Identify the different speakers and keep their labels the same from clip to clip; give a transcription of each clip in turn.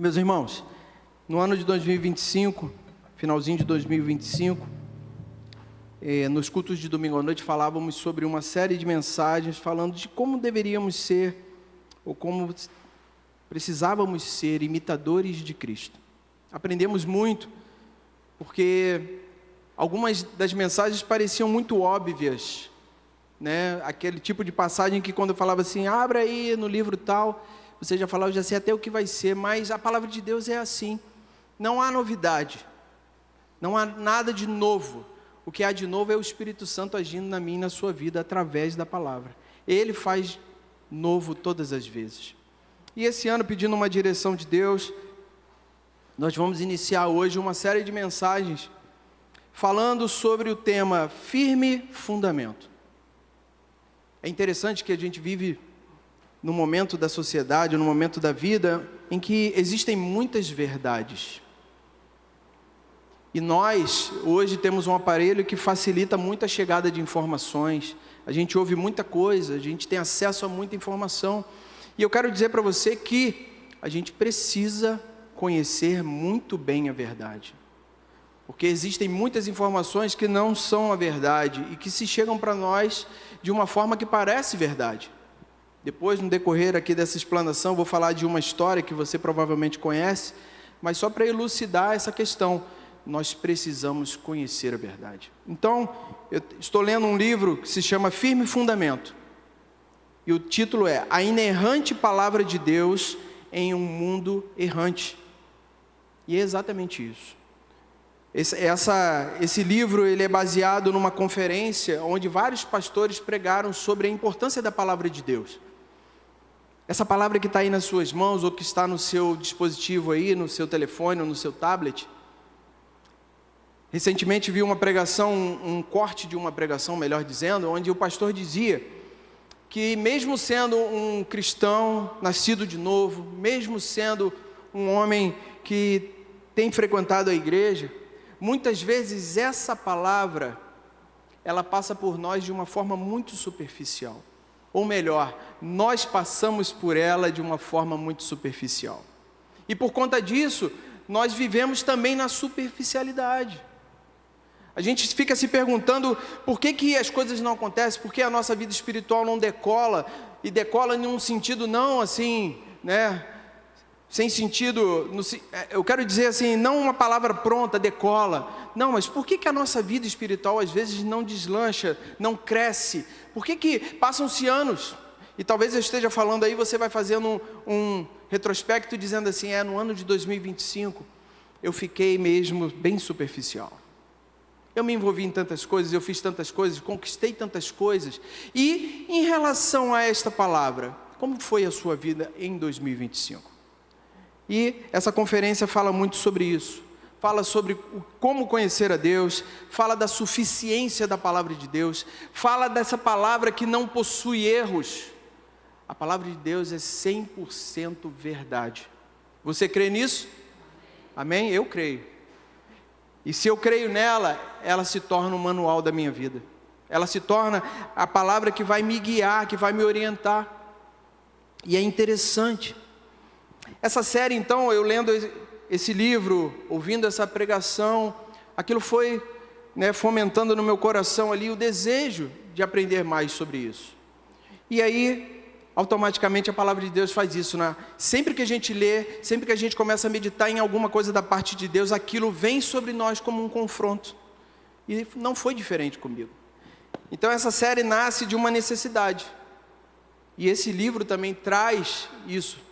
Speaker 1: Meus irmãos, no ano de 2025, finalzinho de 2025, nos cultos de domingo à noite falávamos sobre uma série de mensagens falando de como deveríamos ser, ou como precisávamos ser imitadores de Cristo. Aprendemos muito, porque algumas das mensagens pareciam muito óbvias, né? Aquele tipo de passagem que quando eu falava assim, abra aí no livro tal, você já falava, eu já sei até o que vai ser, mas a palavra de Deus é assim, não há novidade, não há nada de novo. O que há de novo é o Espírito Santo agindo na minha e na sua vida através da palavra. Ele faz novo todas as vezes. E esse ano, pedindo uma direção de Deus, nós vamos iniciar hoje uma série de mensagens falando sobre o tema firme fundamento. É interessante que a gente vive num momento da sociedade, num momento da vida, em que existem muitas verdades. E nós, hoje, temos um aparelho que facilita muito a chegada de informações. A gente ouve muita coisa, a gente tem acesso a muita informação. E eu quero dizer para você que a gente precisa conhecer muito bem a verdade. Porque existem muitas informações que não são a verdade e que se chegam para nós de uma forma que parece verdade. Depois, no decorrer aqui dessa explanação, vou falar de uma história que você provavelmente conhece, mas só para elucidar essa questão, nós precisamos conhecer a verdade. Então, eu estou lendo um livro que se chama Firme Fundamento, e o título é A Inerrante Palavra de Deus em um Mundo Errante. E é exatamente isso. Esse livro ele é baseado numa conferência onde vários pastores pregaram sobre a importância da palavra de Deus. Essa palavra que está aí nas suas mãos, ou que está no seu dispositivo aí, no seu telefone ou no seu tablet. Recentemente vi uma pregação, um corte de uma pregação, melhor dizendo, onde o pastor dizia que mesmo sendo um cristão nascido de novo, mesmo sendo um homem que tem frequentado a igreja, muitas vezes essa palavra, ela passa por nós de uma forma muito superficial. Ou melhor, nós passamos por ela de uma forma muito superficial. E por conta disso, nós vivemos também na superficialidade. A gente fica se perguntando por que as coisas não acontecem, por que a nossa vida espiritual não decola, e decola em um sentido não assim, né? Sem sentido, eu quero dizer assim, não uma palavra pronta, decola. Não, mas por que a nossa vida espiritual às vezes não deslancha, não cresce? Por que passam-se anos? E talvez eu esteja falando aí, você vai fazendo um retrospecto dizendo assim, no ano de 2025, eu fiquei mesmo bem superficial. Eu me envolvi em tantas coisas, eu fiz tantas coisas, conquistei tantas coisas. E em relação a esta palavra, como foi a sua vida em 2025? E essa conferência fala muito sobre isso. Fala sobre como conhecer a Deus, fala da suficiência da palavra de Deus, fala dessa palavra que não possui erros. A palavra de Deus é 100% verdade. Você crê nisso? Amém? Eu creio. E se eu creio nela, ela se torna um manual da minha vida. Ela se torna a palavra que vai me guiar, que vai me orientar. E é interessante. Essa série, então, eu lendo esse livro, ouvindo essa pregação, aquilo foi, fomentando no meu coração ali o desejo de aprender mais sobre isso. E aí, automaticamente a palavra de Deus faz isso, né? Sempre que a gente lê, sempre que a gente começa a meditar em alguma coisa da parte de Deus, aquilo vem sobre nós como um confronto. E não foi diferente comigo. Então essa série nasce de uma necessidade. E esse livro também traz isso.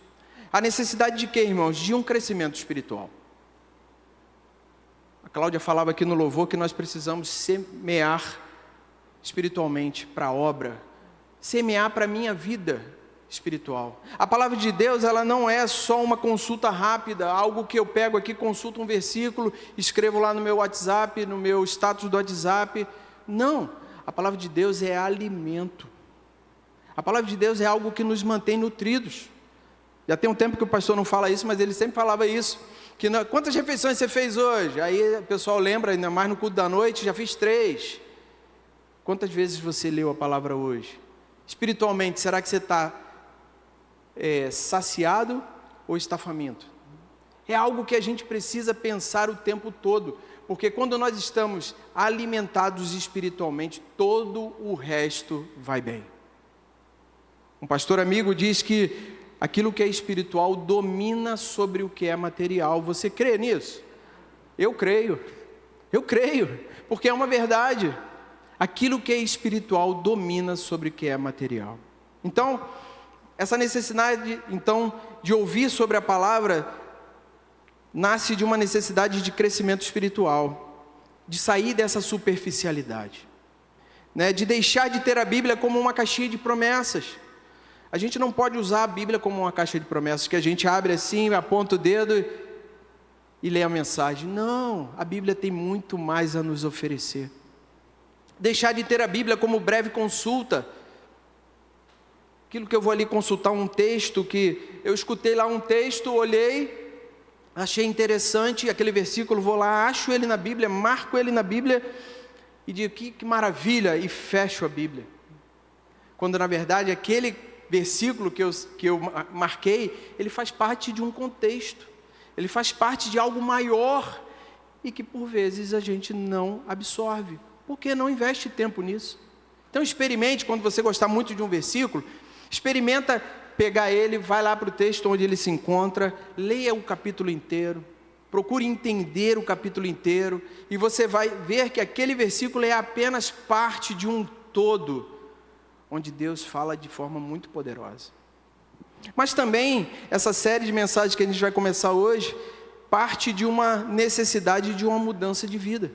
Speaker 1: A necessidade de quê, irmãos? De um crescimento espiritual. A Cláudia falava aqui no louvor que nós precisamos semear espiritualmente para a obra, semear para a minha vida espiritual. A palavra de Deus, ela não é só uma consulta rápida, algo que eu pego aqui, consulto um versículo, escrevo lá no meu WhatsApp, no meu status do WhatsApp. Não, a palavra de Deus é alimento. A palavra de Deus é algo que nos mantém nutridos. Já tem um tempo que o pastor não fala isso, mas ele sempre falava isso. Quantas refeições você fez hoje? Aí o pessoal lembra, ainda mais no culto da noite, já fiz 3. Quantas vezes você leu a palavra hoje? Espiritualmente, será que você está saciado ou está faminto? É algo que a gente precisa pensar o tempo todo, porque quando nós estamos alimentados espiritualmente, todo o resto vai bem. Um pastor amigo diz que aquilo que é espiritual domina sobre o que é material. Você crê nisso? Eu creio, porque é uma verdade. Aquilo que é espiritual domina sobre o que é material. Então, essa necessidade de ouvir sobre a palavra nasce de uma necessidade de crescimento espiritual, de sair dessa superficialidade, né? De deixar de ter a Bíblia como uma caixinha de promessas. A gente não pode usar a Bíblia como uma caixa de promessas, que a gente abre assim, aponta o dedo e lê a mensagem. Não, a Bíblia tem muito mais a nos oferecer. Deixar de ter a Bíblia como breve consulta, aquilo que eu vou ali consultar um texto, que eu escutei lá um texto, olhei, achei interessante aquele versículo, vou lá, acho ele na Bíblia, marco ele na Bíblia e digo, que maravilha, e fecho a Bíblia. Quando na verdade aquele versículo que eu marquei, ele faz parte de um contexto, ele faz parte de algo maior e que por vezes a gente não absorve, porque não investe tempo nisso. Então experimente, quando você gostar muito de um versículo, experimenta pegar ele, vai lá para o texto onde ele se encontra, leia o capítulo inteiro, procure entender o capítulo inteiro, e você vai ver que aquele versículo é apenas parte de um todo, onde Deus fala de forma muito poderosa. Mas também, essa série de mensagens que a gente vai começar hoje, parte de uma necessidade de uma mudança de vida.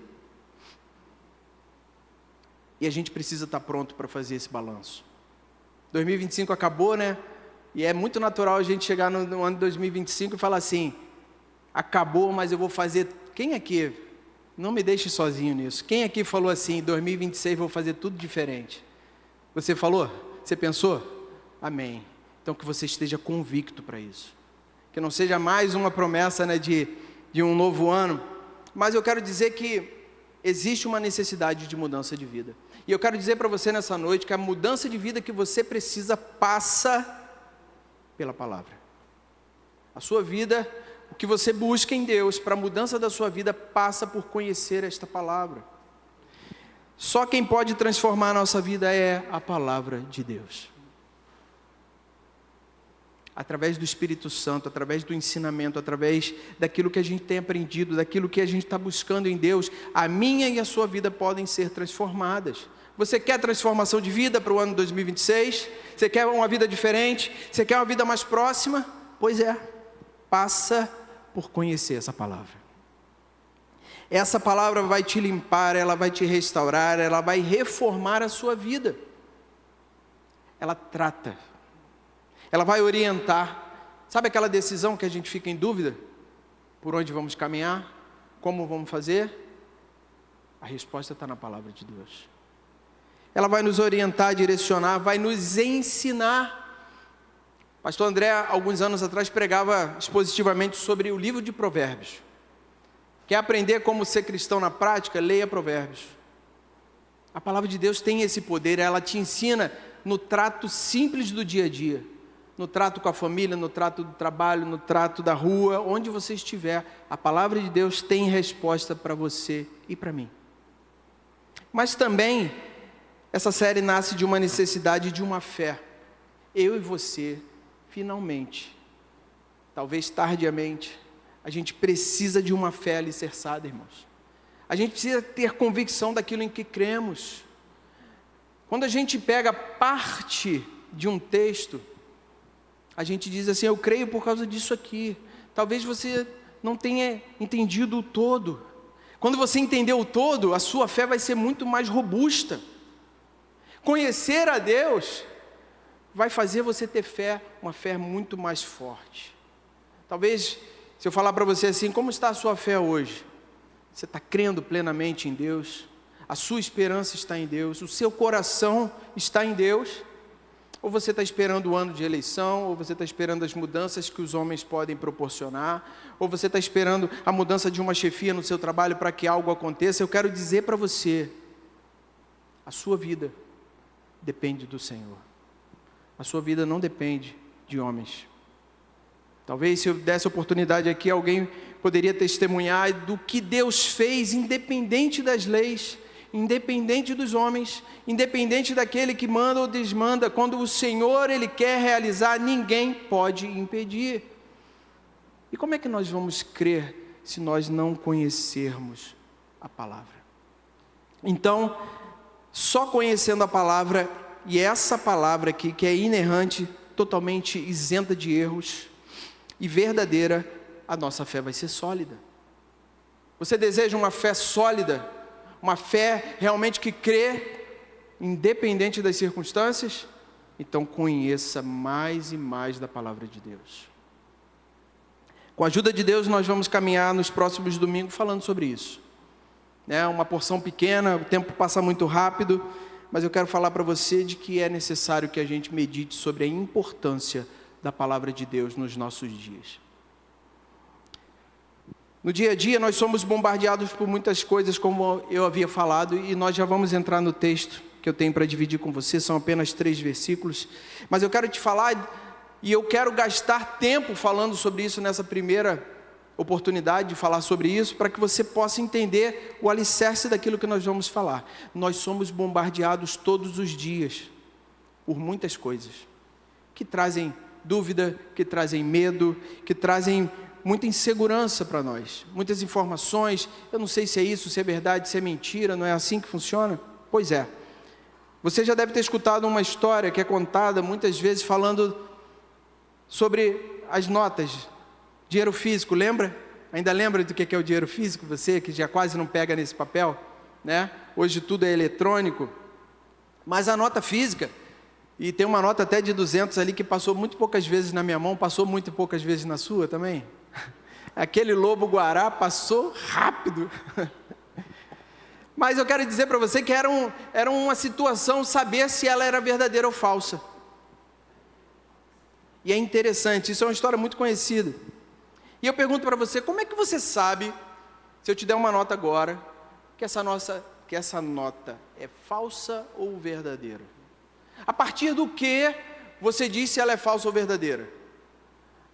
Speaker 1: E a gente precisa estar pronto para fazer esse balanço. 2025 acabou, né? E é muito natural a gente chegar no ano de 2025 e falar assim, acabou, mas eu vou fazer... Quem aqui, não me deixe sozinho nisso, quem aqui falou assim, em 2026 vou fazer tudo diferente? Você falou? Você pensou? Amém. Então que você esteja convicto para isso. Que não seja mais uma promessa, né, de um novo ano, mas eu quero dizer que existe uma necessidade de mudança de vida. E eu quero dizer para você nessa noite que a mudança de vida que você precisa passa pela palavra. A sua vida, o que você busca em Deus para a mudança da sua vida passa por conhecer esta palavra. Só quem pode transformar a nossa vida é a palavra de Deus. Através do Espírito Santo, através do ensinamento, através daquilo que a gente tem aprendido, daquilo que a gente está buscando em Deus, a minha e a sua vida podem ser transformadas. Você quer transformação de vida para o ano 2026? Você quer uma vida diferente? Você quer uma vida mais próxima? Pois é, passa por conhecer essa palavra. Essa palavra vai te limpar, ela vai te restaurar, ela vai reformar a sua vida. Ela trata. Ela vai orientar. Sabe aquela decisão que a gente fica em dúvida? Por onde vamos caminhar? Como vamos fazer? A resposta está na palavra de Deus. Ela vai nos orientar, direcionar, vai nos ensinar. Pastor André, alguns anos atrás, pregava expositivamente sobre o livro de Provérbios. Quer aprender como ser cristão na prática? Leia Provérbios. A palavra de Deus tem esse poder, ela te ensina no trato simples do dia a dia. No trato com a família, no trato do trabalho, no trato da rua, onde você estiver, a palavra de Deus tem resposta para você e para mim. Mas também, essa série nasce de uma necessidade de uma fé. Eu e você, finalmente, talvez tardiamente, a gente precisa de uma fé alicerçada, irmãos. A gente precisa ter convicção daquilo em que cremos. Quando a gente pega parte de um texto, a gente diz assim, eu creio por causa disso aqui. Talvez você não tenha entendido o todo. Quando você entender o todo, a sua fé vai ser muito mais robusta. Conhecer a Deus vai fazer você ter fé, uma fé muito mais forte. Talvez, se eu falar para você assim, como está a sua fé hoje? Você está crendo plenamente em Deus? A sua esperança está em Deus? O seu coração está em Deus? Ou você está esperando o ano de eleição, ou você está esperando as mudanças que os homens podem proporcionar, ou você está esperando a mudança de uma chefia no seu trabalho para que algo aconteça? Eu quero dizer para você, a sua vida depende do Senhor. A sua vida não depende de homens. Talvez se eu desse oportunidade aqui, alguém poderia testemunhar do que Deus fez, independente das leis, independente dos homens, independente daquele que manda ou desmanda. Quando o Senhor, Ele quer realizar, ninguém pode impedir. E como é que nós vamos crer se nós não conhecermos a palavra? Então, só conhecendo a palavra, e essa palavra aqui, que é inerrante, totalmente isenta de erros e verdadeira, a nossa fé vai ser sólida. Você deseja uma fé sólida, uma fé realmente que crê, independente das circunstâncias? Então conheça mais e mais da palavra de Deus. Com a ajuda de Deus, nós vamos caminhar nos próximos domingos falando sobre isso. É uma porção pequena, o tempo passa muito rápido, mas eu quero falar para você de que é necessário que a gente medite sobre a importância da palavra de Deus nos nossos dias. No dia a dia, nós somos bombardeados por muitas coisas, como eu havia falado, e nós já vamos entrar no texto que eu tenho para dividir com você. São apenas 3 versículos, mas eu quero te falar, e eu quero gastar tempo falando sobre isso nessa primeira oportunidade de falar sobre isso, para que você possa entender o alicerce daquilo que nós vamos falar. Nós somos bombardeados todos os dias por muitas coisas que trazem dúvida, que trazem medo, que trazem muita insegurança para nós, muitas informações. Eu não sei se é isso, se é verdade, se é mentira, não é assim que funciona? Pois é. Você já deve ter escutado uma história que é contada muitas vezes falando sobre as notas, dinheiro físico, lembra? Ainda lembra do que é o dinheiro físico? Você que já quase não pega nesse papel, né? Hoje tudo é eletrônico, mas a nota física, e tem uma nota até de 200 ali que passou muito poucas vezes na minha mão, passou muito poucas vezes na sua também. Aquele lobo-guará passou rápido. Mas eu quero dizer para você que era uma situação saber se ela era verdadeira ou falsa. E é interessante, isso é uma história muito conhecida. E eu pergunto para você, como é que você sabe, se eu te der uma nota agora, que essa nota é falsa ou verdadeira? A partir do que você diz se ela é falsa ou verdadeira?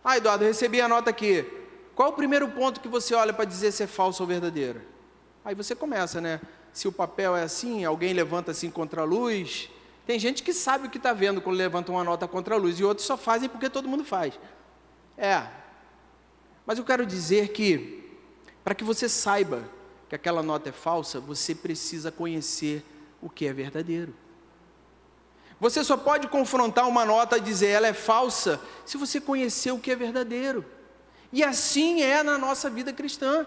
Speaker 1: Ah, Eduardo, eu recebi a nota aqui. Qual é o primeiro ponto que você olha para dizer se é falsa ou verdadeira? Aí você começa, né? Se o papel é assim, alguém levanta assim contra a luz. Tem gente que sabe o que está vendo quando levanta uma nota contra a luz, e outros só fazem porque todo mundo faz. Mas eu quero dizer que, para que você saiba que aquela nota é falsa, você precisa conhecer o que é verdadeiro. Você só pode confrontar uma nota e dizer ela é falsa, se você conhecer o que é verdadeiro. E assim é na nossa vida cristã.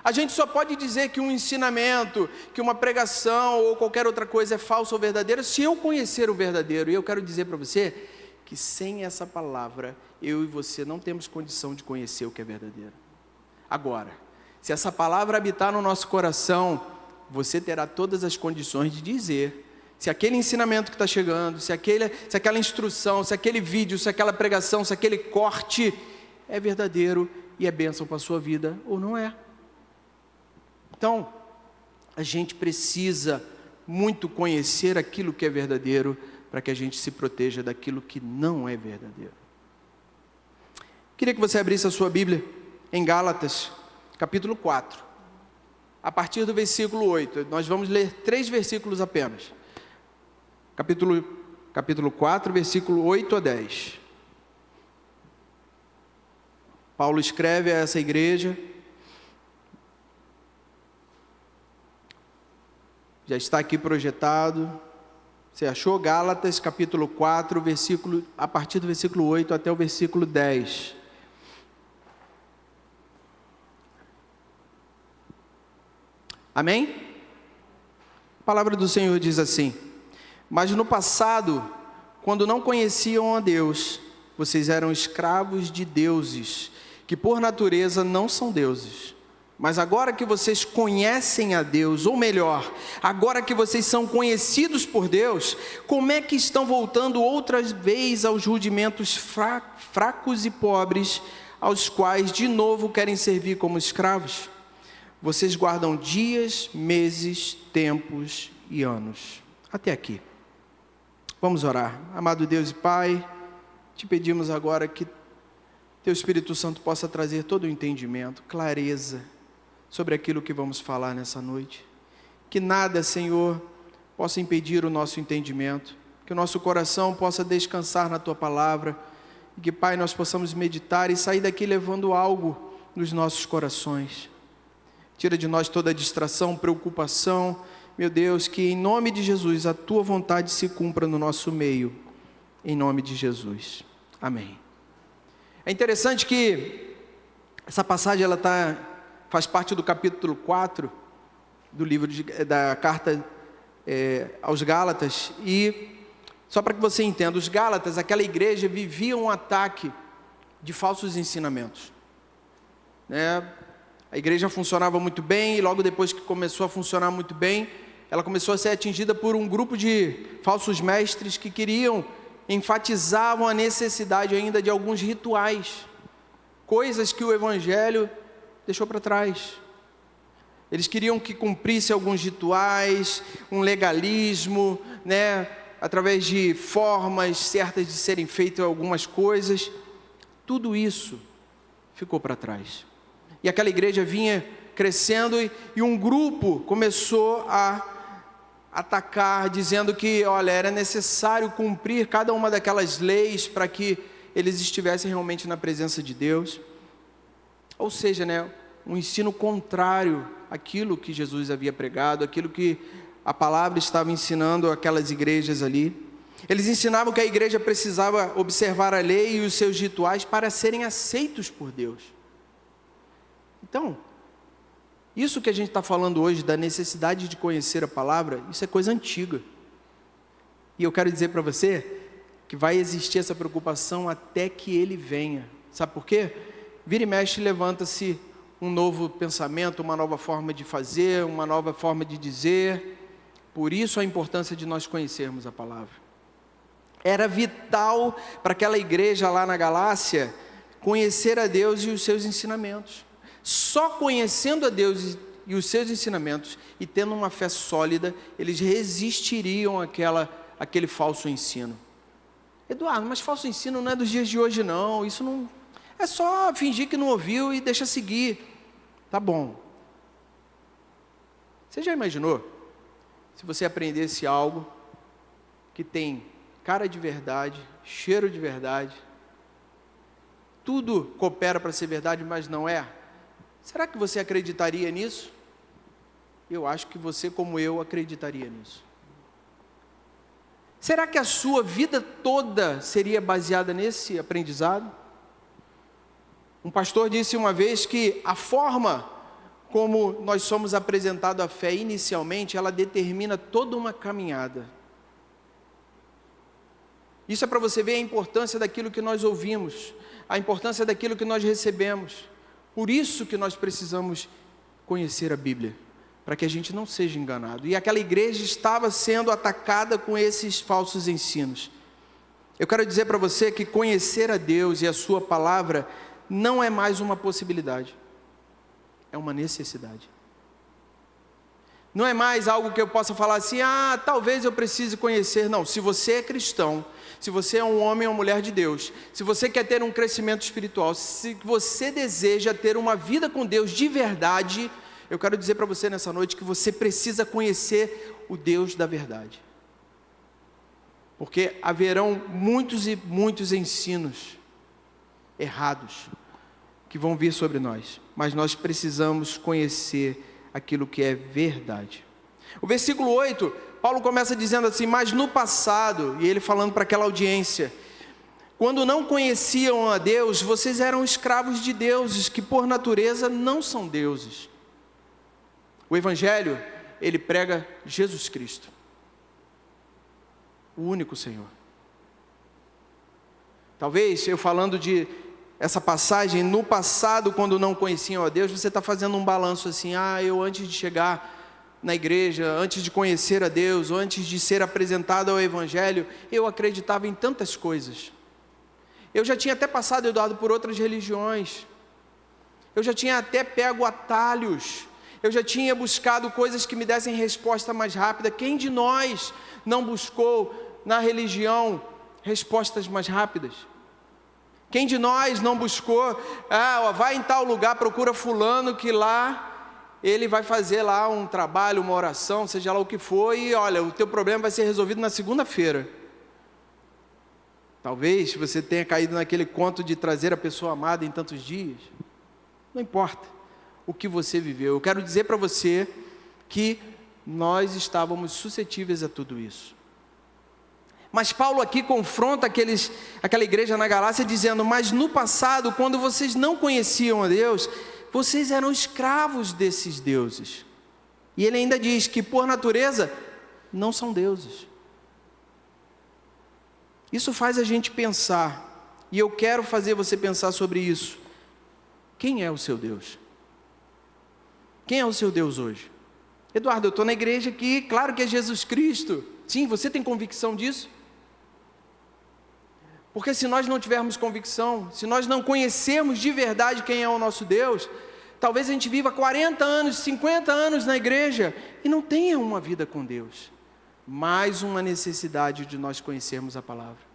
Speaker 1: A gente só pode dizer que um ensinamento, que uma pregação ou qualquer outra coisa é falsa ou verdadeira, se eu conhecer o verdadeiro. E eu quero dizer para você que sem essa palavra, eu e você não temos condição de conhecer o que é verdadeiro. Agora, se essa palavra habitar no nosso coração, você terá todas as condições de dizer se aquele ensinamento que está chegando, se aquela instrução, se aquele vídeo, se aquela pregação, se aquele corte é verdadeiro e é bênção para a sua vida ou não é. Então, a gente precisa muito conhecer aquilo que é verdadeiro para que a gente se proteja daquilo que não é verdadeiro. Queria que você abrisse a sua Bíblia em Gálatas, capítulo 4, a partir do versículo 8. Nós vamos ler 3 versículos apenas. Capítulo 4, versículo 8 a 10. Paulo escreve a essa igreja. Já está aqui projetado. Você achou? Gálatas, capítulo 4, a partir do versículo 8 até o versículo 10. Amém? A palavra do Senhor diz assim: mas no passado, quando não conheciam a Deus, vocês eram escravos de deuses, que por natureza não são deuses. Mas agora que vocês conhecem a Deus, ou melhor, agora que vocês são conhecidos por Deus, como é que estão voltando outra vez aos rudimentos fracos e pobres, aos quais de novo querem servir como escravos? Vocês guardam dias, meses, tempos e anos. Até aqui. Vamos orar. Amado Deus e Pai, te pedimos agora que Teu Espírito Santo possa trazer todo o entendimento, clareza sobre aquilo que vamos falar nessa noite. Que nada, Senhor, possa impedir o nosso entendimento, que o nosso coração possa descansar na Tua palavra, e que, Pai, nós possamos meditar e sair daqui levando algo nos nossos corações. Tira de nós toda distração, preocupação, meu Deus, que em nome de Jesus a Tua vontade se cumpra no nosso meio, em nome de Jesus. Amém. É interessante que essa passagem faz parte do capítulo 4 do livro da carta aos Gálatas, e só para que você entenda, os Gálatas, aquela igreja, vivia um ataque de falsos ensinamentos, né? A igreja funcionava muito bem, e logo depois que começou a funcionar muito bem, ela começou a ser atingida por um grupo de falsos mestres que enfatizavam a necessidade ainda de alguns rituais, coisas que o Evangelho deixou para trás. Eles queriam que cumprisse alguns rituais, um legalismo, né, através de formas certas de serem feitas algumas coisas. Tudo isso ficou para trás. E aquela igreja vinha crescendo, e um grupo começou a atacar, dizendo que, olha, era necessário cumprir cada uma daquelas leis para que eles estivessem realmente na presença de Deus. Ou seja, né, um ensino contrário àquilo que Jesus havia pregado, aquilo que a palavra estava ensinando aquelas igrejas ali. Eles ensinavam que a igreja precisava observar a lei e os seus rituais para serem aceitos por Deus. Então, isso que a gente está falando hoje, da necessidade de conhecer a palavra, isso é coisa antiga. E eu quero dizer para você que vai existir essa preocupação até que Ele venha. Sabe por quê? Vira e mexe, levanta-se um novo pensamento, uma nova forma de fazer, uma nova forma de dizer. Por isso a importância de nós conhecermos a palavra. Era vital para aquela igreja lá na Galácia conhecer a Deus e os seus ensinamentos. Só conhecendo a Deus e os seus ensinamentos e tendo uma fé sólida, eles resistiriam àquele falso ensino. Eduardo, mas falso ensino não é dos dias de hoje não, isso não... É só fingir que não ouviu e deixa seguir. Tá bom. Você já imaginou se você aprendesse algo que tem cara de verdade, cheiro de verdade, tudo coopera para ser verdade, mas não é? Será que você acreditaria nisso? Eu acho que você, como eu, acreditaria nisso. Será que a sua vida toda seria baseada nesse aprendizado? Um pastor disse uma vez que a forma como nós somos apresentados à fé inicialmente, ela determina toda uma caminhada. Isso é para você ver a importância daquilo que nós ouvimos, a importância daquilo que nós recebemos. Por isso que nós precisamos conhecer a Bíblia, para que a gente não seja enganado. E aquela igreja estava sendo atacada com esses falsos ensinos. Eu quero dizer para você que conhecer a Deus e a sua palavra não é mais uma possibilidade, é uma necessidade. Não é mais algo que eu possa falar assim, talvez eu precise conhecer. Não, se você é cristão, se você é um homem ou mulher de Deus, se você quer ter um crescimento espiritual, se você deseja ter uma vida com Deus de verdade, eu quero dizer para você nessa noite que você precisa conhecer o Deus da verdade. Porque haverão muitos e muitos ensinos errados que vão vir sobre nós, mas nós precisamos conhecer aquilo que é verdade. O versículo 8, Paulo começa dizendo assim, mas no passado, e ele falando para aquela audiência, quando não conheciam a Deus, vocês eram escravos de deuses, que por natureza não são deuses. O Evangelho, ele prega Jesus Cristo, o único Senhor. Talvez eu falando de essa passagem, no passado, quando não conheciam a Deus, você está fazendo um balanço assim, eu antes de chegar na igreja, antes de conhecer a Deus, antes de ser apresentado ao Evangelho, eu acreditava em tantas coisas. Eu já tinha até passado, Eduardo, por outras religiões. Eu já tinha até pego atalhos. Eu já tinha buscado coisas que me dessem resposta mais rápida. Quem de nós não buscou na religião respostas mais rápidas? Quem de nós não buscou, vai em tal lugar, procura fulano que lá ele vai fazer lá um trabalho, uma oração, seja lá o que for, e olha, o teu problema vai ser resolvido na segunda-feira. Talvez você tenha caído naquele conto de trazer a pessoa amada em tantos dias. Não importa o que você viveu. Eu quero dizer para você que nós estávamos suscetíveis a tudo isso. Mas Paulo aqui confronta aquela igreja na Galácia dizendo: mas no passado, quando vocês não conheciam a Deus, vocês eram escravos desses deuses. E ele ainda diz que por natureza não são deuses. Isso faz a gente pensar, e eu quero fazer você pensar sobre isso. Quem é o seu Deus? Quem é o seu Deus hoje? Eduardo, eu estou na igreja aqui, claro que é Jesus Cristo. Sim, você tem convicção disso? Porque se nós não tivermos convicção, se nós não conhecermos de verdade quem é o nosso Deus, talvez a gente viva 40 anos, 50 anos na igreja e não tenha uma vida com Deus. Mais uma necessidade de nós conhecermos a palavra.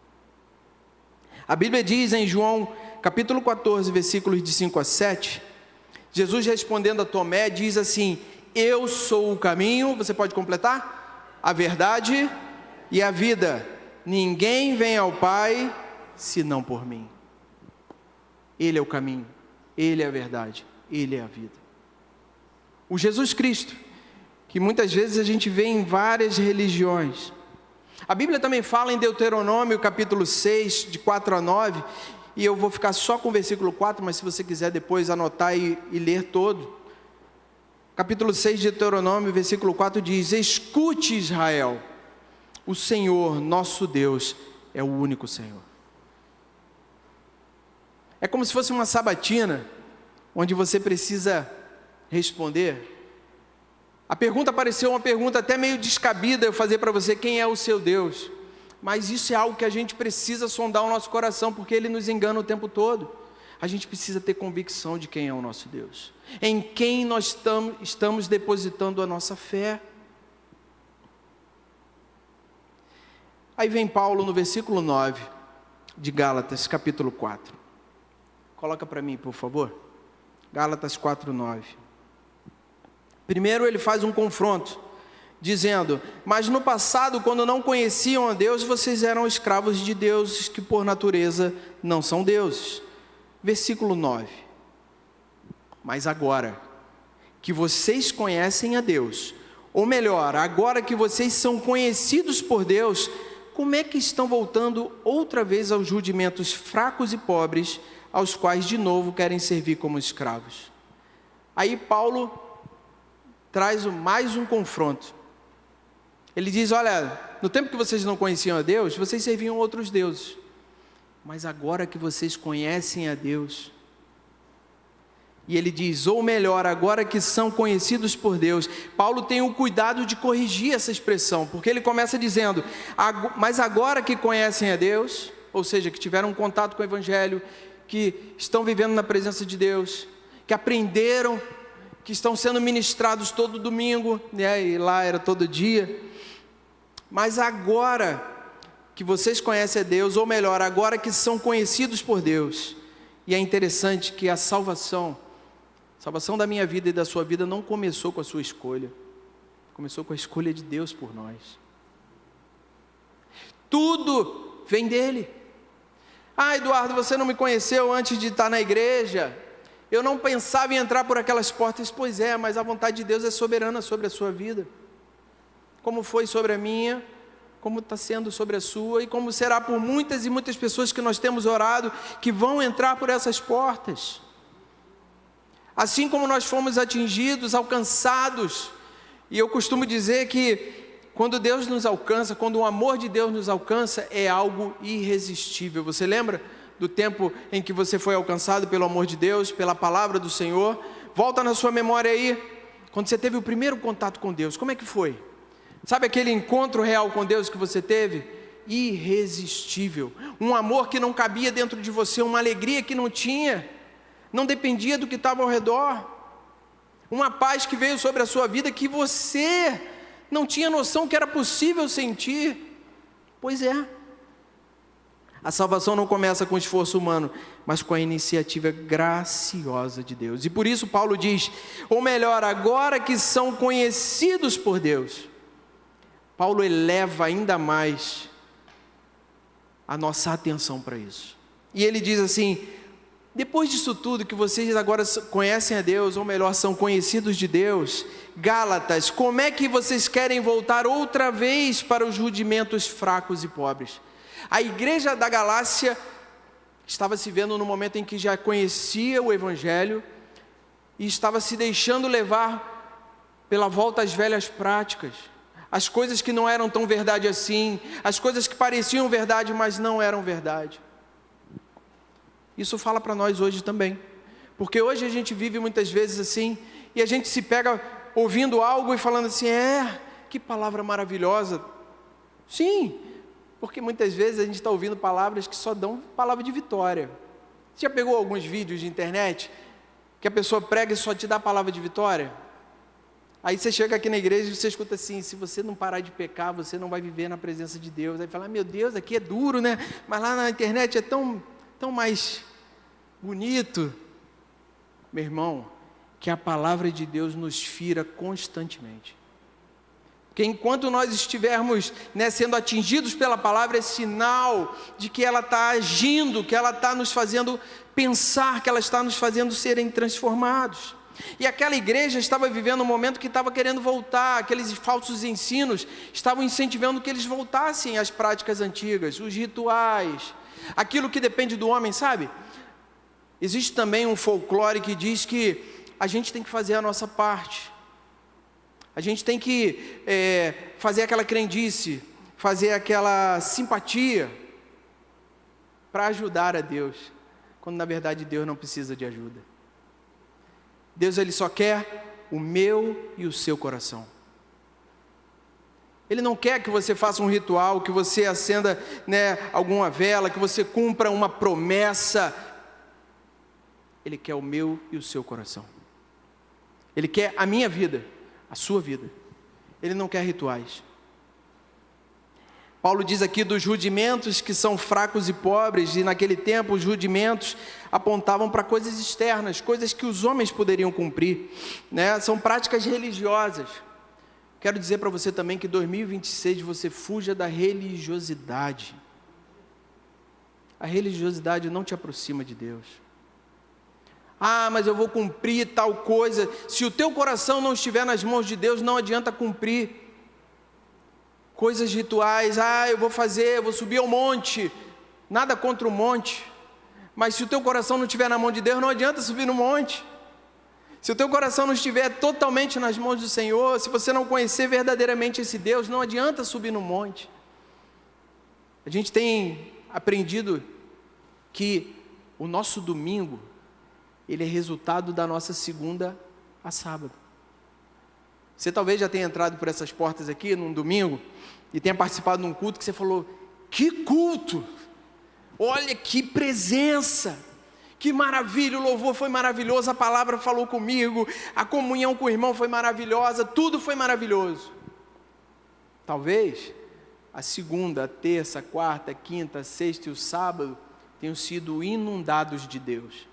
Speaker 1: A Bíblia diz em João capítulo 14, versículos de 5 a 7, Jesus respondendo a Tomé diz assim: eu sou o caminho, você pode completar? A verdade e a vida. Ninguém vem ao Pai senão por mim. Ele é o caminho, Ele é a verdade, Ele é a vida. O Jesus Cristo, que muitas vezes a gente vê em várias religiões. A Bíblia também fala em Deuteronômio capítulo 6, de 4 a 9, e eu vou ficar só com o versículo 4, mas se você quiser depois anotar e ler todo. Capítulo 6 de Deuteronômio, versículo 4 diz: escute, Israel, o Senhor, nosso Deus, é o único Senhor. É como se fosse uma sabatina, onde você precisa responder. A pergunta pareceu uma pergunta até meio descabida, eu fazer para você: quem é o seu Deus? Mas isso é algo que a gente precisa sondar o nosso coração, porque ele nos engana o tempo todo. A gente precisa ter convicção de quem é o nosso Deus, em quem nós estamos depositando a nossa fé. Aí vem Paulo no versículo 9 de Gálatas, capítulo 4. Coloca para mim, por favor. Gálatas 4, 9. Primeiro ele faz um confronto, dizendo: mas no passado, quando não conheciam a Deus, vocês eram escravos de deuses que por natureza não são deuses. Versículo 9. Mas agora que vocês conhecem a Deus, ou melhor, agora que vocês são conhecidos por Deus, como é que estão voltando outra vez aos rudimentos fracos e pobres, aos quais de novo querem servir como escravos? Aí Paulo traz mais um confronto. Ele diz: olha, no tempo que vocês não conheciam a Deus, vocês serviam outros deuses. Mas agora que vocês conhecem a Deus, e ele diz, ou melhor, agora que são conhecidos por Deus. Paulo tem o cuidado de corrigir essa expressão, porque ele começa dizendo: mas agora que conhecem a Deus, ou seja, que tiveram um contato com o Evangelho, que estão vivendo na presença de Deus, que aprenderam, que estão sendo ministrados todo domingo, e lá era todo dia. Mas agora que vocês conhecem a Deus, ou melhor, agora que são conhecidos por Deus. E é interessante que a salvação da minha vida e da sua vida não começou com a sua escolha, começou com a escolha de Deus por nós. Tudo vem dele. Eduardo, você não me conheceu antes de estar na igreja, eu não pensava em entrar por aquelas portas. Pois é, mas a vontade de Deus é soberana sobre a sua vida, como foi sobre a minha, como está sendo sobre a sua, e como será por muitas e muitas pessoas que nós temos orado, que vão entrar por essas portas. Assim como nós fomos atingidos, alcançados, e eu costumo dizer que quando Deus nos alcança, quando o amor de Deus nos alcança, é algo irresistível. Você lembra do tempo em que você foi alcançado pelo amor de Deus, pela palavra do Senhor? Volta na sua memória aí, quando você teve o primeiro contato com Deus, como é que foi? Sabe aquele encontro real com Deus que você teve? Irresistível, um amor que não cabia dentro de você, uma alegria que não tinha, não dependia do que estava ao redor, uma paz que veio sobre a sua vida que você não tinha noção que era possível sentir. Pois é, A salvação não começa com esforço humano, mas com a iniciativa graciosa de Deus. E por isso Paulo diz, ou melhor, agora que são conhecidos por Deus. Paulo eleva ainda mais a nossa atenção para isso. E ele diz assim, depois disso tudo que vocês agora conhecem a Deus, ou melhor, são conhecidos de Deus, Gálatas, como é que vocês querem voltar outra vez para os rudimentos fracos e pobres? A igreja da Galácia estava se vendo no momento em que já conhecia o Evangelho e estava se deixando levar pela volta às velhas práticas, as coisas que não eram tão verdade assim, as coisas que pareciam verdade, mas não eram verdade. Isso fala para nós hoje também, porque hoje a gente vive muitas vezes assim, e a gente se pega ouvindo algo e falando assim, que palavra maravilhosa. Sim, porque muitas vezes a gente está ouvindo palavras que só dão palavra de vitória. Você já pegou alguns vídeos de internet, que a pessoa prega e só te dá a palavra de vitória? Aí você chega aqui na igreja e você escuta assim, se você não parar de pecar, você não vai viver na presença de Deus. Aí fala, meu Deus, aqui é duro, né? Mas lá na internet é tão mais bonito. Meu irmão, que a palavra de Deus nos fira constantemente. Porque enquanto nós estivermos sendo atingidos pela palavra, é sinal de que ela está agindo, que ela está nos fazendo pensar, que ela está nos fazendo serem transformados. E aquela igreja estava vivendo um momento que estava querendo voltar, aqueles falsos ensinos estavam incentivando que eles voltassem às práticas antigas, os rituais, aquilo que depende do homem, sabe? Existe também um folclore que diz que a gente tem que fazer a nossa parte. A gente tem que fazer aquela crendice, fazer aquela simpatia para ajudar a Deus, quando na verdade Deus não precisa de ajuda. Deus, Ele só quer o meu e o seu coração. Ele não quer que você faça um ritual, que você acenda alguma vela, que você cumpra uma promessa. Ele quer o meu e o seu coração. Ele quer a minha vida, a sua vida. Ele não quer rituais. Paulo diz aqui dos rudimentos que são fracos e pobres, e naquele tempo os rudimentos apontavam para coisas externas, coisas que os homens poderiam cumprir, São práticas religiosas. Quero dizer para você também que em 2026 você fuja da religiosidade. A religiosidade não te aproxima de Deus. Mas eu vou cumprir tal coisa. Se o teu coração não estiver nas mãos de Deus, não adianta cumprir coisas rituais. Eu vou subir ao monte. Nada contra o monte. Mas se o teu coração não estiver na mão de Deus, não adianta subir no monte. Se o teu coração não estiver totalmente nas mãos do Senhor, se você não conhecer verdadeiramente esse Deus, não adianta subir no monte. A gente tem aprendido que o nosso domingo, ele é resultado da nossa segunda a sábado. Você talvez já tenha entrado por essas portas aqui num domingo e tenha participado de um culto que você falou, que culto! Olha que presença! Que maravilha, o louvor foi maravilhoso, a palavra falou comigo, a comunhão com o irmão foi maravilhosa, tudo foi maravilhoso. Talvez a segunda, a terça, a quarta, a quinta, a sexta e o sábado tenham sido inundados de Deus.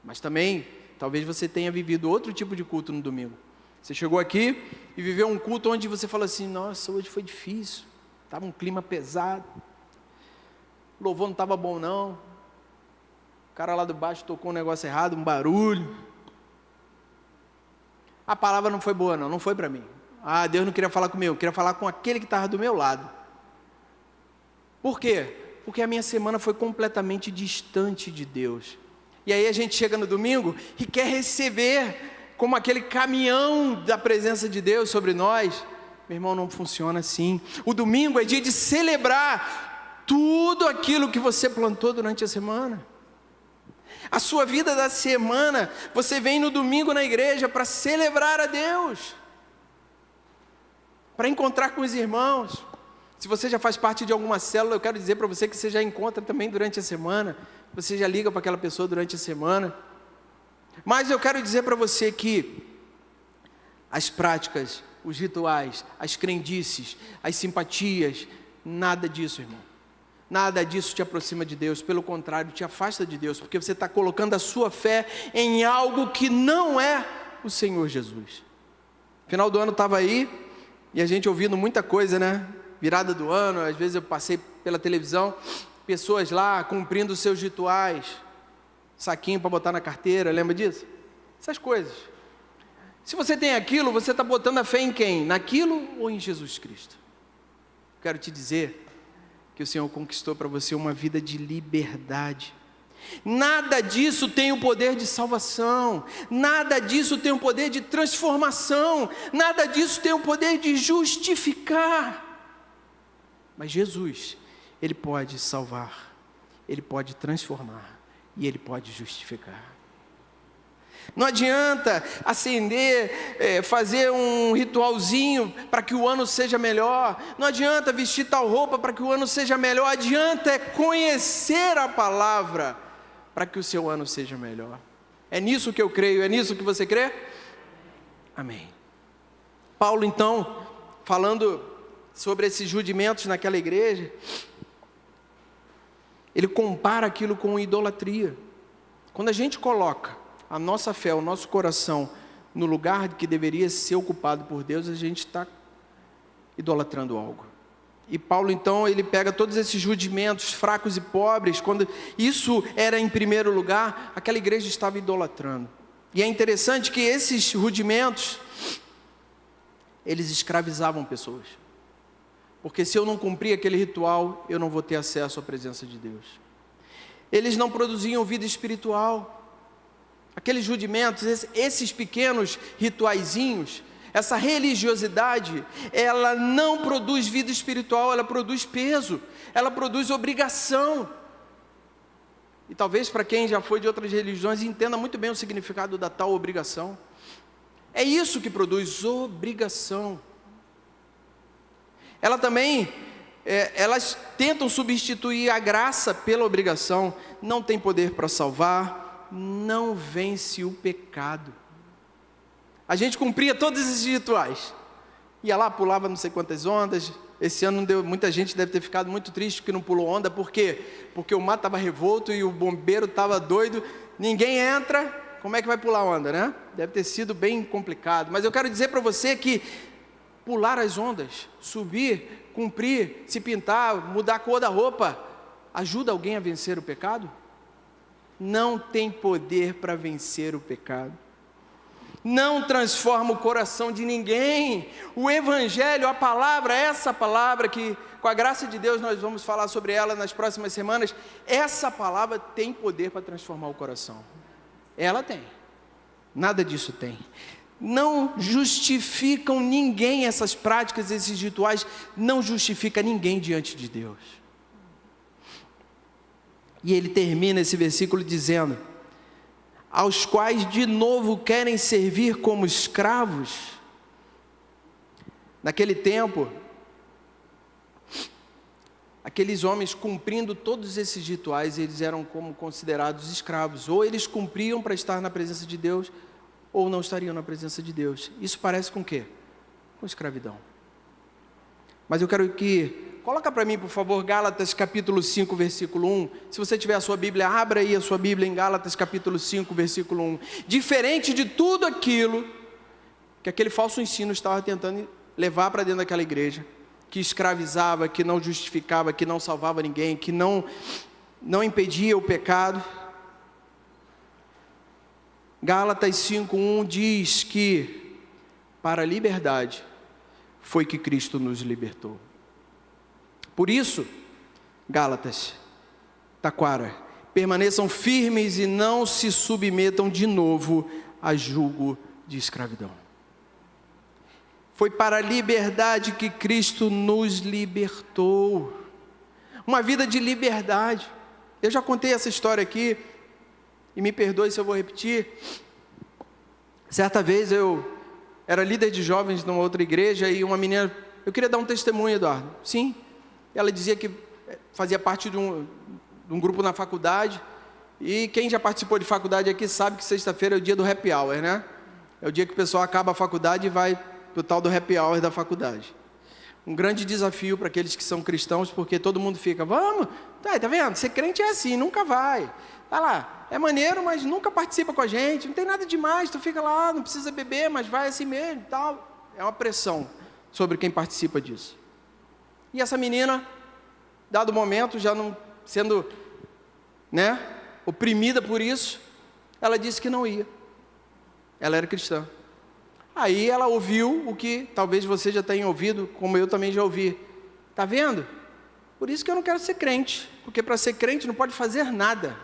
Speaker 1: Mas também, talvez você tenha vivido outro tipo de culto no domingo. Você chegou aqui e viveu um culto onde você falou assim, nossa, hoje foi difícil, estava um clima pesado, o louvor não estava bom não, o cara lá de baixo tocou um negócio errado, um barulho, a palavra não foi boa não foi para mim, Deus não queria falar comigo, queria falar com aquele que estava do meu lado. Por quê? Porque a minha semana foi completamente distante de Deus. E aí a gente chega no domingo e quer receber como aquele caminhão da presença de Deus sobre nós. Meu irmão, não funciona assim. O domingo é dia de celebrar tudo aquilo que você plantou durante a semana. A sua vida da semana, você vem no domingo na igreja para celebrar a Deus, para encontrar com os irmãos. Se você já faz parte de alguma célula, eu quero dizer para você que você já encontra também durante a semana. Você já liga para aquela pessoa durante a semana. Mas eu quero dizer para você que as práticas, os rituais, as crendices, as simpatias, nada disso, irmão. Nada disso te aproxima de Deus, pelo contrário, te afasta de Deus, porque você está colocando a sua fé em algo que não é o Senhor Jesus. Final do ano estava aí, e a gente ouvindo muita coisa, né? Virada do ano, às vezes eu passei pela televisão, pessoas lá cumprindo os seus rituais, saquinho para botar na carteira, lembra disso? Essas coisas. Se você tem aquilo, você está botando a fé em quem? Naquilo ou em Jesus Cristo? Quero te dizer que o Senhor conquistou para você uma vida de liberdade. Nada disso tem o poder de salvação, nada disso tem o poder de transformação, nada disso tem o poder de justificar. Mas Jesus, Ele pode salvar, Ele pode transformar e Ele pode justificar. Não adianta acender, fazer um ritualzinho para que o ano seja melhor. Não adianta vestir tal roupa para que o ano seja melhor. Adianta conhecer a palavra para que o seu ano seja melhor. É nisso que eu creio, é nisso que você crê? Amém. Paulo, então, falando sobre esses rudimentos naquela igreja, ele compara aquilo com idolatria. Quando a gente coloca a nossa fé, o nosso coração no lugar que deveria ser ocupado por Deus, a gente está idolatrando algo. E Paulo então, ele pega todos esses rudimentos fracos e pobres, quando isso era em primeiro lugar, aquela igreja estava idolatrando. E é interessante que esses rudimentos, eles escravizavam pessoas. Porque se eu não cumprir aquele ritual, eu não vou ter acesso à presença de Deus. Eles não produziam vida espiritual. Aqueles rudimentos, esses pequenos rituaizinhos, essa religiosidade, ela não produz vida espiritual, ela produz peso, ela produz obrigação. E talvez para quem já foi de outras religiões entenda muito bem o significado da tal obrigação. É isso que produz obrigação. Ela também, elas tentam substituir a graça pela obrigação, não tem poder para salvar, não vence o pecado. A gente cumpria todos esses rituais, ia lá, pulava não sei quantas ondas. Esse ano não deu, muita gente deve ter ficado muito triste porque não pulou onda. Por quê? Porque o mar estava revolto e o bombeiro estava doido, ninguém entra, como é que vai pular onda, né? Deve ter sido bem complicado. Mas eu quero dizer para você que pular as ondas, subir, cumprir, se pintar, mudar a cor da roupa, ajuda alguém a vencer o pecado? Não tem poder para vencer o pecado. Não transforma o coração de ninguém. O Evangelho, a palavra, essa palavra que, com a graça de Deus, nós vamos falar sobre ela nas próximas semanas, essa palavra tem poder para transformar o coração. Ela tem. Nada disso tem. Não justificam ninguém essas práticas, esses rituais, não justifica ninguém diante de Deus. E ele termina esse versículo dizendo: aos quais de novo querem servir como escravos. Naquele tempo, aqueles homens cumprindo todos esses rituais, eles eram como considerados escravos. Ou eles cumpriam para estar na presença de Deus, ou não estariam na presença de Deus. Isso parece com o quê? Com escravidão. Mas eu quero que coloca para mim, por favor, Gálatas capítulo 5, versículo 1. Se você tiver a sua Bíblia, abra aí a sua Bíblia em Gálatas capítulo 5, versículo 1. Diferente de tudo aquilo que aquele falso ensino estava tentando levar para dentro daquela igreja, que escravizava, que não justificava, que não salvava ninguém, que não impedia o pecado. Gálatas 5:1 diz que para a liberdade foi que Cristo nos libertou. Por isso, Gálatas, Taquara, permaneçam firmes e não se submetam de novo a julgo de escravidão. Foi para a liberdade que Cristo nos libertou. Uma vida de liberdade. Eu já contei essa história aqui, e me perdoe se eu vou repetir. Certa vez eu era líder de jovens numa outra igreja, e uma menina, eu queria dar um testemunho, Eduardo. Sim. Ela dizia que fazia parte de um grupo na faculdade, e quem já participou de faculdade aqui sabe que sexta-feira é o dia do happy hour, né? É o dia que o pessoal acaba a faculdade e vai para o tal do happy hour da faculdade. um grande desafio para aqueles que são cristãos, porque todo mundo fica, vamos, tá vendo? Ser crente é assim, nunca vai. Vai lá, é maneiro, mas nunca participa com a gente, não tem nada demais, tu fica lá, não precisa beber, mas vai assim mesmo e tal. É uma pressão sobre quem participa disso. E essa menina, dado o momento, já não sendo, oprimida por isso, ela disse que não ia. Ela era cristã. Aí ela ouviu o que talvez você já tenha ouvido, como eu também já ouvi. Está vendo? Por isso que eu não quero ser crente. Porque para ser crente não pode fazer nada.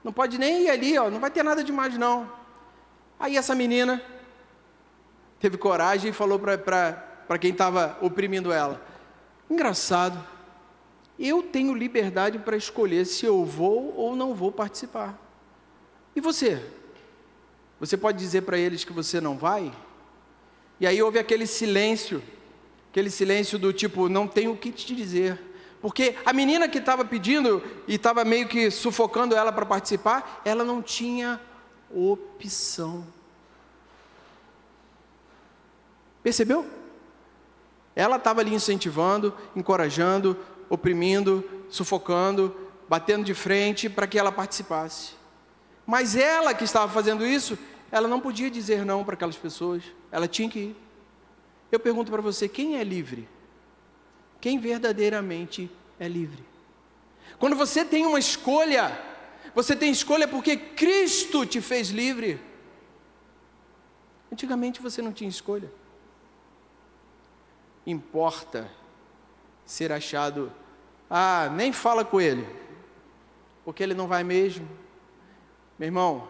Speaker 1: Não pode nem ir ali, não vai ter nada demais não. Aí essa menina teve coragem e falou para quem estava oprimindo ela. Engraçado, eu tenho liberdade para escolher se eu vou ou não vou participar. E você? Você pode dizer para eles que você não vai? E aí houve aquele silêncio do tipo, não tenho o que te dizer. Porque a menina que estava pedindo e estava meio que sufocando ela para participar, ela não tinha opção. Percebeu? Ela estava ali incentivando, encorajando, oprimindo, sufocando, batendo de frente para que ela participasse. Mas ela que estava fazendo isso, ela não podia dizer não para aquelas pessoas. Ela tinha que ir. Eu pergunto para você, quem é livre? Quem verdadeiramente é livre? Quando você tem uma escolha, você tem escolha porque Cristo te fez livre. Antigamente você não tinha escolha. Importa ser achado, nem fala com ele, porque ele não vai mesmo. Meu irmão,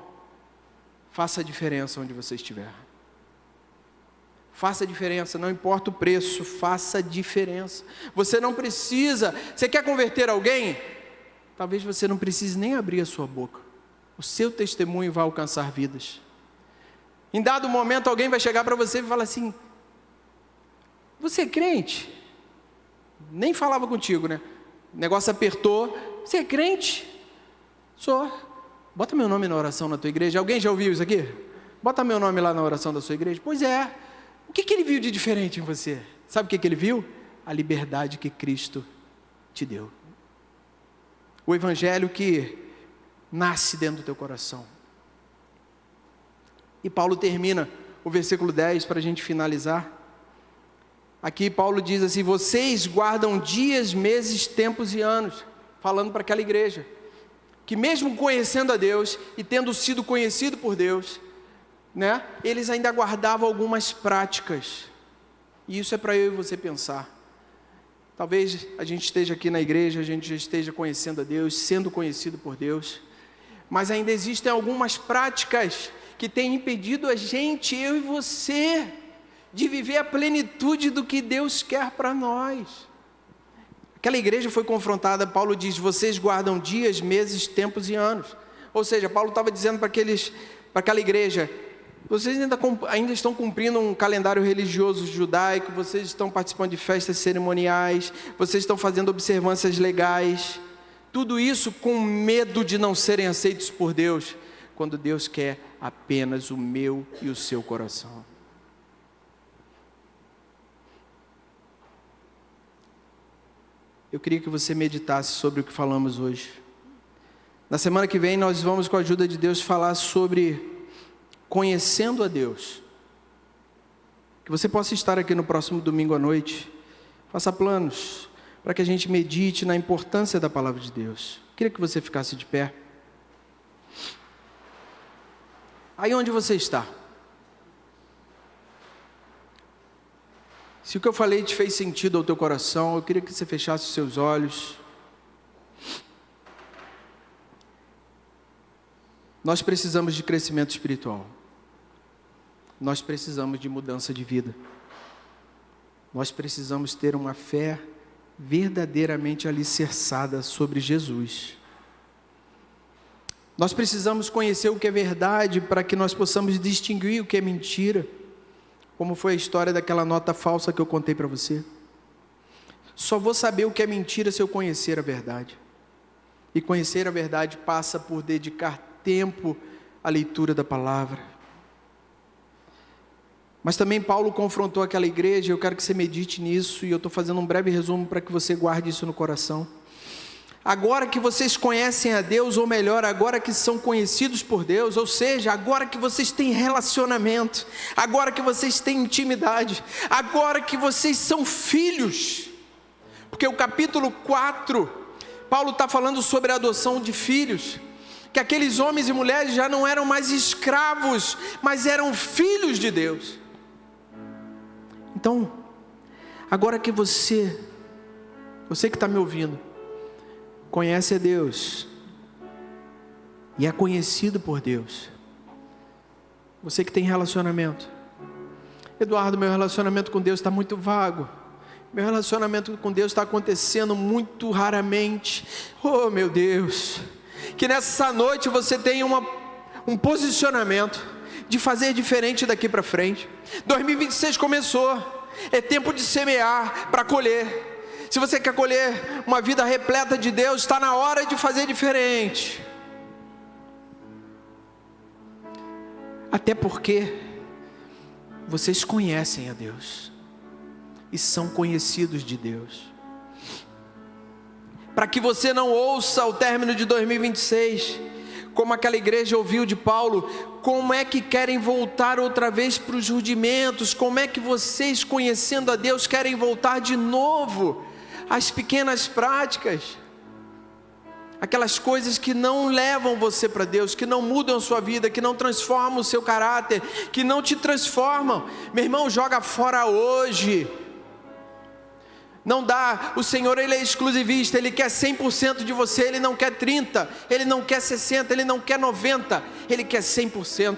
Speaker 1: faça a diferença onde você estiver. Faça a diferença, não importa o preço, faça a diferença. Você não precisa, você quer converter alguém? Talvez você não precise nem abrir a sua boca. O seu testemunho vai alcançar vidas. Em dado momento alguém vai chegar para você e falar assim, você é crente? Nem falava contigo, né? O negócio apertou, você é crente? Sou. Bota meu nome na oração na tua igreja. Alguém já ouviu isso aqui? Bota meu nome lá na oração da sua igreja. Pois é. O que ele viu de diferente em você? Sabe o que ele viu? A liberdade que Cristo te deu. O evangelho que nasce dentro do teu coração. E Paulo termina o versículo 10 para a gente finalizar. Aqui Paulo diz assim, vocês guardam dias, meses, tempos e anos, falando para aquela igreja, que mesmo conhecendo a Deus e tendo sido conhecido por Deus, eles ainda guardavam algumas práticas, e isso é para eu e você pensar. Talvez a gente esteja aqui na igreja, a gente já esteja conhecendo a Deus, sendo conhecido por Deus, mas ainda existem algumas práticas que têm impedido a gente, eu e você, de viver a plenitude do que Deus quer para nós. Aquela igreja foi confrontada, Paulo diz, vocês guardam dias, meses, tempos e anos. Ou seja, Paulo estava dizendo para aquela igreja, vocês ainda estão cumprindo um calendário religioso judaico, vocês estão participando de festas cerimoniais, vocês estão fazendo observâncias legais, tudo isso com medo de não serem aceitos por Deus, quando Deus quer apenas o meu e o seu coração. Eu queria que você meditasse sobre o que falamos hoje. Na semana que vem nós vamos, com a ajuda de Deus, falar sobre conhecendo a Deus. Que você possa estar aqui no próximo domingo à noite. Faça planos para que a gente medite na importância da palavra de Deus. Queria que você ficasse de pé. Aí onde você está? Se o que eu falei te fez sentido ao teu coração, eu queria que você fechasse os seus olhos. Nós precisamos de crescimento espiritual. Nós precisamos de mudança de vida. Nós precisamos ter uma fé verdadeiramente alicerçada sobre Jesus. Nós precisamos conhecer o que é verdade para que nós possamos distinguir o que é mentira. Como foi a história daquela nota falsa que eu contei para você. Só vou saber o que é mentira se eu conhecer a verdade. E conhecer a verdade passa por dedicar tempo à leitura da palavra. Mas também Paulo confrontou aquela igreja, eu quero que você medite nisso, e eu estou fazendo um breve resumo para que você guarde isso no coração. Agora que vocês conhecem a Deus, ou melhor, agora que são conhecidos por Deus, ou seja, agora que vocês têm relacionamento, agora que vocês têm intimidade, agora que vocês são filhos, porque o capítulo 4, Paulo está falando sobre a adoção de filhos, que aqueles homens e mulheres já não eram mais escravos, mas eram filhos de Deus. Então, agora que você que está me ouvindo, conhece a Deus e é conhecido por Deus, você que tem relacionamento, Eduardo, meu relacionamento com Deus está muito vago, meu relacionamento com Deus está acontecendo muito raramente. Oh meu Deus, que nessa noite você tenha um posicionamento de fazer diferente daqui para frente. 2026 começou, é tempo de semear para colher. Se você quer colher uma vida repleta de Deus, está na hora de fazer diferente. Até porque vocês conhecem a Deus e são conhecidos de Deus. Para que você não ouça ao término de 2026, como aquela igreja ouviu de Paulo, como é que querem voltar outra vez para os rudimentos, como é que vocês, conhecendo a Deus, querem voltar de novo às pequenas práticas, aquelas coisas que não levam você para Deus, que não mudam a sua vida, que não transformam o seu caráter, que não te transformam. Meu irmão, joga fora hoje. Não dá, o Senhor Ele é exclusivista, Ele quer 100% de você, Ele não quer 30%, Ele não quer 60%, Ele não quer 90%, Ele quer 100%.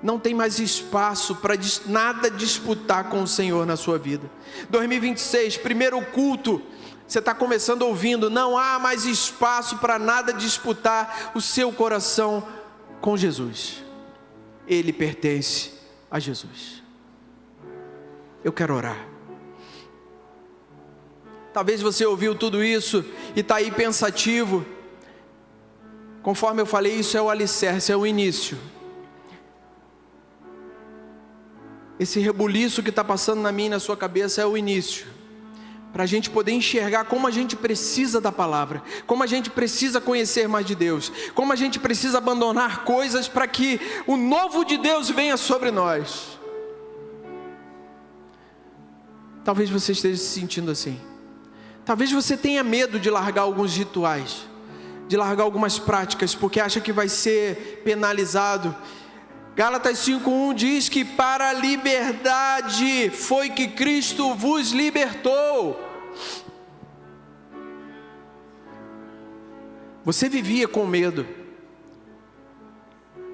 Speaker 1: Não tem mais espaço para nada disputar com o Senhor na sua vida. 2026, primeiro culto, você está começando ouvindo, não há mais espaço para nada disputar o seu coração com Jesus. Ele pertence a Jesus. Eu quero orar. Talvez você ouviu tudo isso e está aí pensativo. Conforme eu falei, isso é o alicerce, é o início. Esse rebuliço que está passando na minha e na sua cabeça é o início, para a gente poder enxergar como a gente precisa da palavra, como a gente precisa conhecer mais de Deus, como a gente precisa abandonar coisas para que o novo de Deus venha sobre nós. Talvez você esteja se sentindo assim, talvez você tenha medo de largar alguns rituais, de largar algumas práticas, porque acha que vai ser penalizado. Gálatas 5:1 diz que para a liberdade foi que Cristo vos libertou. Você vivia com medo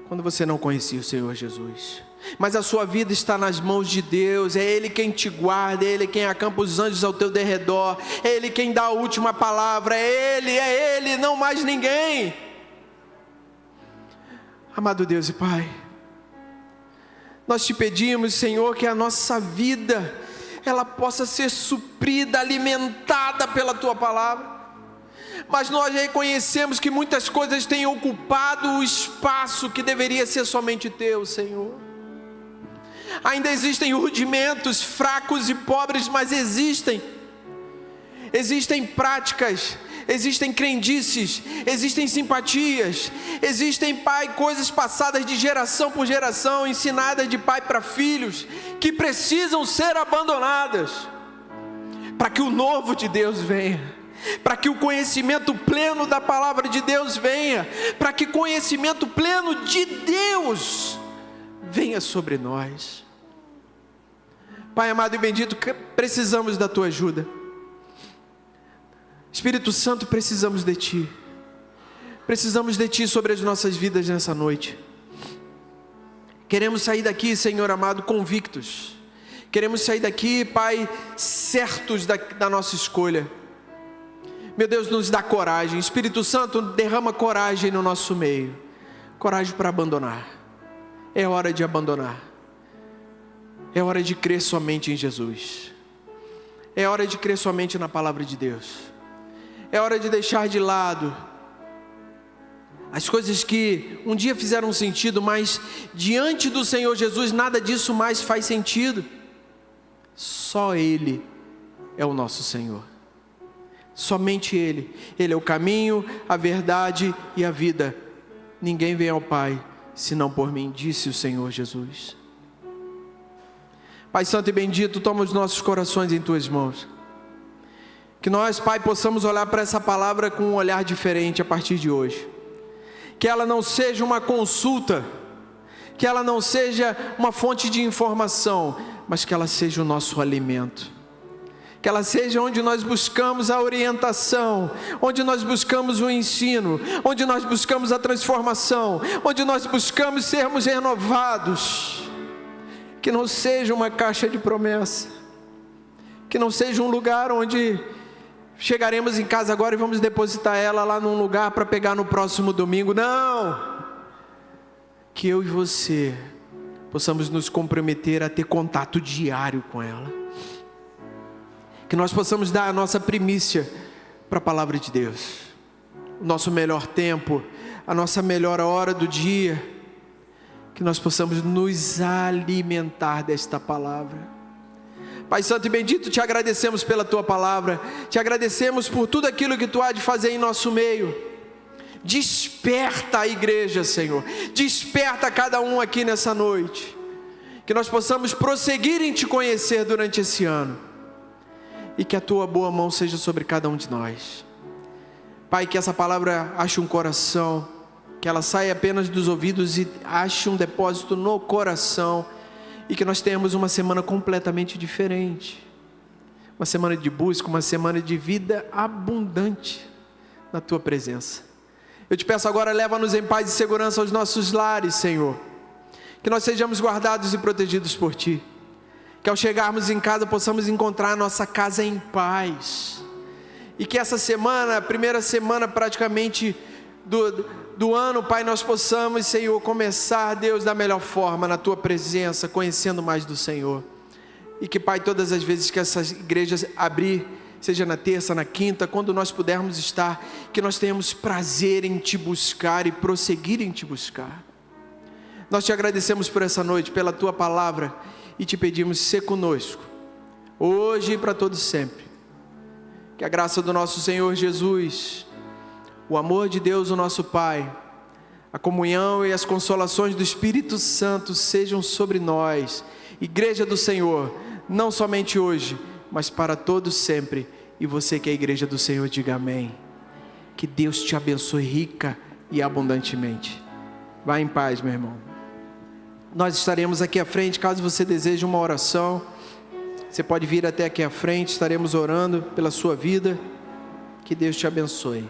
Speaker 1: quando você não conhecia o Senhor Jesus, mas a sua vida está nas mãos de Deus. É Ele quem te guarda, é Ele quem acampa os anjos ao teu derredor, é Ele quem dá a última palavra, é Ele, não mais ninguém. Amado Deus e Pai, nós te pedimos, Senhor, que a nossa vida, ela possa ser suprida, alimentada pela Tua palavra. Mas nós reconhecemos que muitas coisas têm ocupado o espaço que deveria ser somente Teu, Senhor. Ainda existem rudimentos fracos e pobres, mas existem práticas, existem crendices, existem simpatias, existem, Pai, coisas passadas de geração por geração, ensinadas de pai para filhos, que precisam ser abandonadas, para que o novo de Deus venha, para que o conhecimento pleno da palavra de Deus venha, para que o conhecimento pleno de Deus venha sobre nós. Pai amado e bendito, precisamos da Tua ajuda. Espírito Santo, precisamos de Ti. Precisamos de Ti sobre as nossas vidas nessa noite. Queremos sair daqui, Senhor amado, convictos. Queremos sair daqui, Pai, certos da nossa escolha. Meu Deus, nos dá coragem. Espírito Santo, derrama coragem no nosso meio. Coragem para abandonar. É hora de abandonar. É hora de crer somente em Jesus. É hora de crer somente na palavra de Deus. É hora de deixar de lado as coisas que um dia fizeram sentido, mas diante do Senhor Jesus nada disso mais faz sentido. Só Ele é o nosso Senhor. Somente Ele. Ele é o caminho, a verdade e a vida. Ninguém vem ao Pai senão por mim, disse o Senhor Jesus. Pai Santo e bendito, toma os nossos corações em Tuas mãos. Que nós, Pai, possamos olhar para essa palavra com um olhar diferente a partir de hoje. Que ela não seja uma consulta, que ela não seja uma fonte de informação, mas que ela seja o nosso alimento. Que ela seja onde nós buscamos a orientação, onde nós buscamos o ensino, onde nós buscamos a transformação, onde nós buscamos sermos renovados. Que não seja uma caixa de promessa, que não seja um lugar onde chegaremos em casa agora e vamos depositar ela lá num lugar para pegar no próximo domingo. Não! Que eu e você possamos nos comprometer a ter contato diário com ela. Que nós possamos dar a nossa primícia para a palavra de Deus. O nosso melhor tempo, a nossa melhor hora do dia. Que nós possamos nos alimentar desta palavra. Pai Santo e bendito, te agradecemos pela Tua palavra. Te agradecemos por tudo aquilo que Tu há de fazer em nosso meio. Desperta a igreja, Senhor. Desperta cada um aqui nessa noite. Que nós possamos prosseguir em Te conhecer durante esse ano. E que a Tua boa mão seja sobre cada um de nós. Pai, que essa palavra ache um coração, que ela saia apenas dos ouvidos e ache um depósito no coração. E que nós tenhamos uma semana completamente diferente. Uma semana de busca, uma semana de vida abundante na Tua presença. Eu te peço agora, leva-nos em paz e segurança aos nossos lares, Senhor. Que nós sejamos guardados e protegidos por Ti. Que ao chegarmos em casa possamos encontrar a nossa casa em paz. E que essa semana, a primeira semana praticamente do ano, Pai, nós possamos, Senhor, começar, Deus, da melhor forma, na Tua presença, conhecendo mais do Senhor. E que, Pai, todas as vezes que essas igrejas abrir, seja na terça, na quinta, quando nós pudermos estar, que nós tenhamos prazer em Te buscar e prosseguir em Te buscar. Nós Te agradecemos por essa noite, pela Tua palavra, e Te pedimos, ser conosco, hoje e para todos sempre. Que a graça do nosso Senhor Jesus, o amor de Deus, o nosso Pai, a comunhão e as consolações do Espírito Santo sejam sobre nós, Igreja do Senhor, não somente hoje, mas para todos sempre. E você que é a Igreja do Senhor, diga amém. Que Deus te abençoe rica e abundantemente. Vá em paz, meu irmão. Nós estaremos aqui à frente, caso você deseje uma oração, você pode vir até aqui à frente, estaremos orando pela sua vida. Que Deus te abençoe.